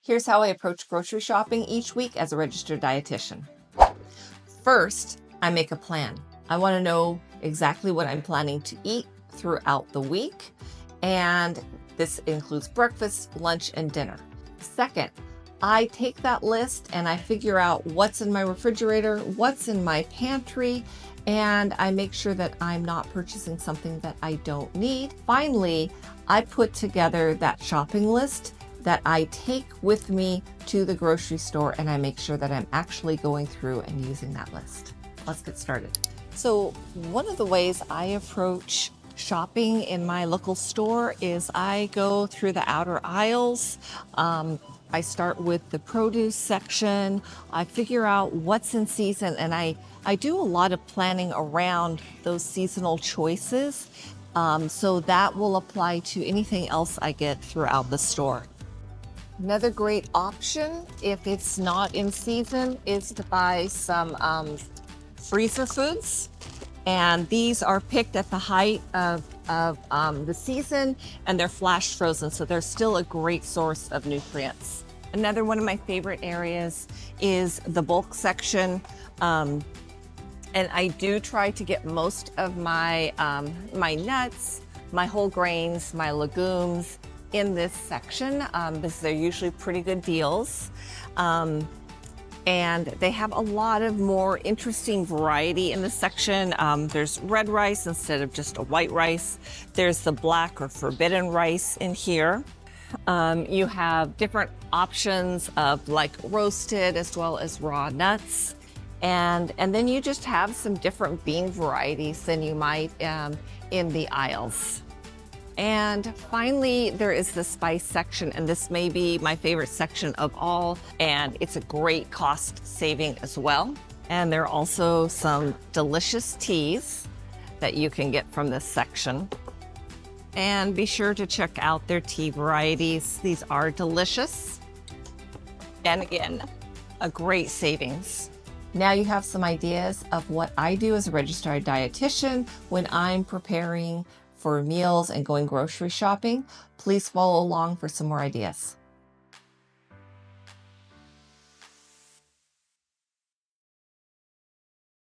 Here's how I approach grocery shopping each week as a registered dietitian. First, I make a plan. I want to know exactly what I'm planning to eat throughout the week, and this includes breakfast, lunch, and dinner. Second, I take that list and I figure out what's in my refrigerator, what's in my pantry, and I make sure that I'm not purchasing something that I don't need. Finally, I put together that shopping list that I take with me to the grocery store, and I make sure that I'm actually going through and using that list. Let's get started. So one of the ways I approach shopping in my local store is I go through the outer aisles. I start with the produce section. I figure out what's in season, and I do a lot of planning around those seasonal choices. So that will apply to anything else I get throughout the store. Another great option, if it's not in season, is to buy some freezer foods. And these are picked at the height of the season, and they're flash frozen, so they're still a great source of nutrients. Another one of my favorite areas is the bulk section. And I do try to get most of my nuts, my whole grains, my legumes in this section, because they're usually pretty good deals. And they have a lot of more interesting variety in this section. There's red rice instead of just a white rice. There's the black or forbidden rice in here. You have different options of like roasted as well as raw nuts. And then you just have some different bean varieties than you might in the aisles. And finally, there is the spice section, and this may be my favorite section of all, and it's a great cost saving as well. And there are also some delicious teas that you can get from this section. And be sure to check out their tea varieties. These are delicious. And again, a great savings. Now you have some ideas of what I do as a registered dietitian when I'm preparing for meals and going grocery shopping. Please follow along for some more ideas.